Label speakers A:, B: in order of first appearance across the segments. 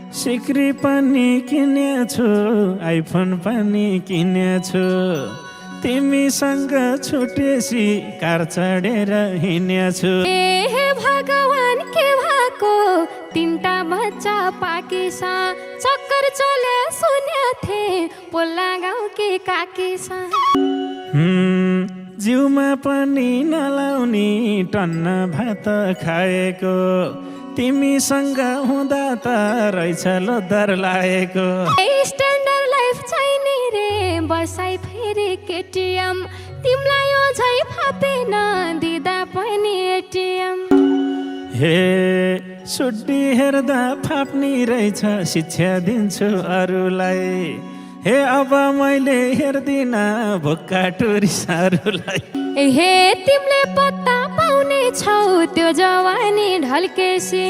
A: सिक्री पनि किनेछु, आइफोन पनि किनेछु, तिमीसँग छुटेसी कार चढेर हिँडेछु।
B: हे भगवान के भएको तीनटा बच्चा पाकेसा, चक्कर चले सुने थे पोल्ला गाउँ के काकेसा।
A: जिउमा पनि नलाउने टन्न भात खाएको, तिमीसँग हुँदा त रहेछ लोदर लागेको।
B: स्ट्यान्डर्ड लाइफ चाहिने रे बसाइ फेरि केटिएम, तिमीलाई अझै फापेन दिँदा पनि एटिएम।
A: हे सुड्डी हेर्दा फाप्ने रहेछ, शिक्षा दिन्छु अरूलाई। हे अब मैले हेर्दिन भोक्का टुरिस्टहरूलाई।
B: हे तिमीले पत्ता पाउने छौ त्यो जवानी ढल्केसी,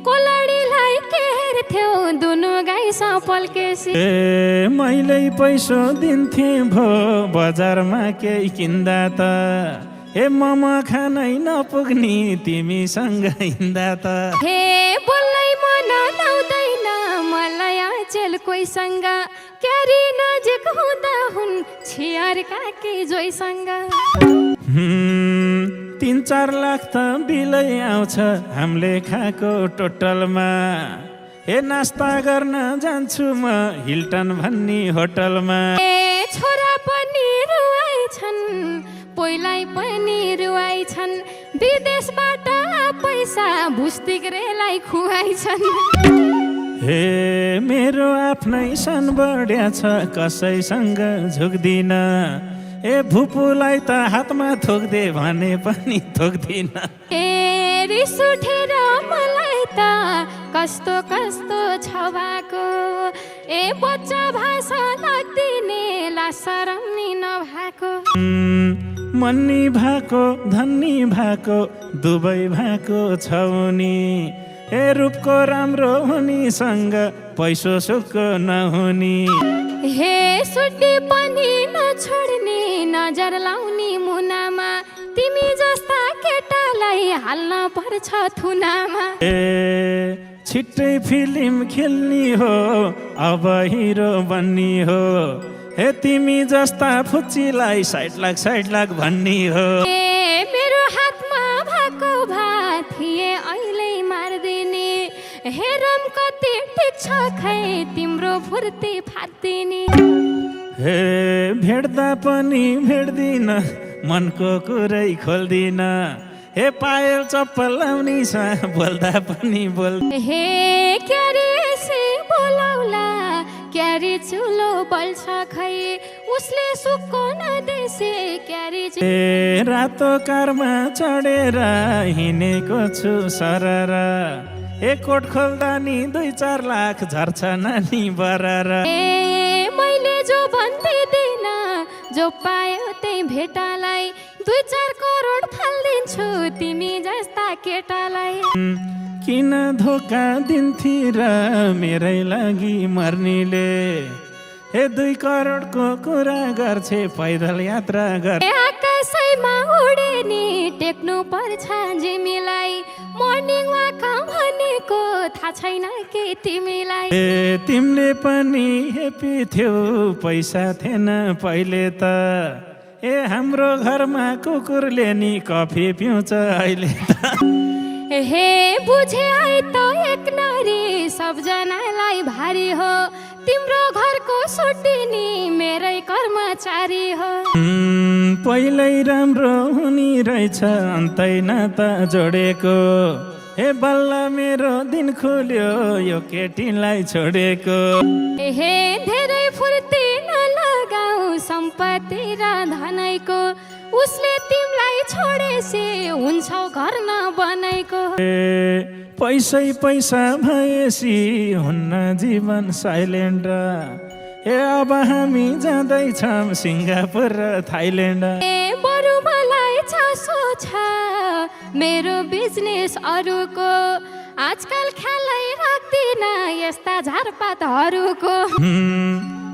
B: कोलडीलाई के हेर्थ्यौ दुनु गाई सपल्केसी।
A: ए मैले पैसो दिन्थे भो बजारमा केही किन्दा त, हे मोमो खानै नपुग्ने तिमीसँग हिँड्दा त।
B: हे बोल्नै मन लाउँदैन मलाई आचेल कोहीसँग, क्यारी नजिक हुँदा हुन् छियर काकी जोइसँग।
A: 3-4 लाख त बिलै आउँछ हामीले खाएको टोटलमा। हे नास्ता गर्न जान्छु म हिल्टन भन्ने होटलमा।
B: ए छोरा पनि रुवाइछन् पहिलाई पनि रुवाइछन्, विदेशबाट पैसा भुस्तिग्रेलाई खुवाइछन्।
A: हे मेरो आफ्नै सन बढ्या छ कसैसँग झुक्दिन, ए भुपुलाई त हातमा थोक्दे भने पनि थोक्दिन।
B: ए रिस उठेर मलाई त कस्तो कस्तो छ भएको, ए बच्चा भाषा लाग्दिने लासरम नि नभएको।
A: मन्नी भएको धन्नी भएको दुबै भएको छौनी, ए रूपको राम्रो हुनीसँग पैसो सुख नहुनी।
B: हे सुड्डी पनि नछोड्ने नजर लाउने मुनामा, तिमी जस्ता केटालाई हाल्न पर्छ थुनामा।
A: ए छिट्टै फिल्म खेल्ने हो अब हिरो बन्ने हो, हे तिमी जस्ता फुच्चीलाई साइड लाख भन्ने हो।
B: ए मेरो हातमा भएको भा थिए अहिले मार्दिने, हेरम कति ठिक छ खै तिम्रो फुर्ती फात्दिने।
A: हे भेट्दा पनि भेट्दिन मनको कुरै खोल्दिन, हे पायल चप्पल लाउने छ बोल्दा पनि बोल।
B: हे क्यारी से बोलाउला क्यारी चुलो बल्छ खै, उसले सुक्को नदेसे क्यारी।
A: ए रातो कारमा चढेर हिँडेको छु सरर, ए कोट खोल्दा नि 2-4 लाख झर्छ नानी बरर।
B: ए मैले जो भन्दिदिन जो पायो त्यही भेटालाई, 2-4 करोड फाल्दिन्छु तिमी जस्ता केटालाई।
A: किन धोका दिन्थी र मेरै लागि मर्नीले, हे 2 करोडको कुरा गर्छे पैदल यात्रा गर।
B: आकाशैमा उडे नि टेक्नु पर्छ जिमीलाई, मर्निङ वाक भनेको थाहा छैन के तिमीलाई।
A: ए तिमीले पनि हेपी थियौ पैसा थिएन पहिले त, ए हाम्रो घरमा कुकुरले नि कफी पिउँछ अहिले त।
B: हे बुझे है त एक नारी सबजनालाई भारी हो, तिम्रो घरको सुटिनी मेरै कर्मचारी हो।
A: पहिल्यै राम्रो हुने रहेछ अन्तै नाता जोडेको, हे बल्ल मेरो दिन खुल्यो यो केटीलाई छोडेको।
B: हे धेरै फुर्ती नलगाऊ सम्पत्ति र धनैको, उसले तिमीलाई छोडेसे हुन्छौ घर नबनाएको।
A: पैसै पैसा भएसी हुन्न जीवन साइलेन्ड, ए अब हामी जाँदैछौँ सिङ्गापुर र थाइल्यान्ड।
B: ए बरु मलाई चासो छ मेरो बिजनेस अरूको, आजकल ख्यालै राख्दिन यस्ता झारपातहरूको।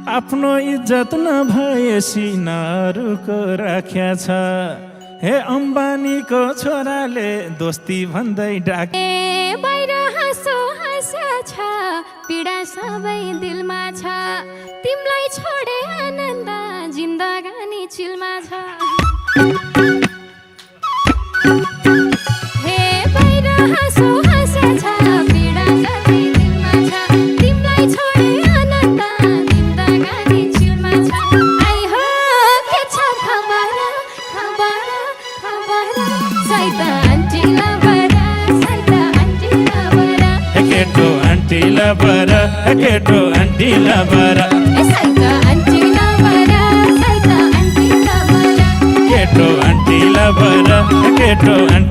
A: आफ्नो इज्जत नभएसी नरुको राख्या छ, हे अम्बानीको छोराले दोस्ती भन्दै डाके।
B: बाहिर हाँसो हाँस्या छ पीडा सबै दिलमा छ तिमलाई छोडे आनन्द जिन्दगानी चिलमा छ हे बाहिर हाँसो हाँसेछ पीडा सबै दिलमा छ तिमलाई छोडे आनन्द जिन्दगानी चिलमा छ आई हो के छ खबर खबर खबर सैता आन्टी लबर सैता आन्टी लबर
A: केटो आन्टी लबर केटो आन्टी लबर
B: सैता आन्टी लबर सैता आन्टी लबर
A: केटो आन्टी लबर केटो आन्टी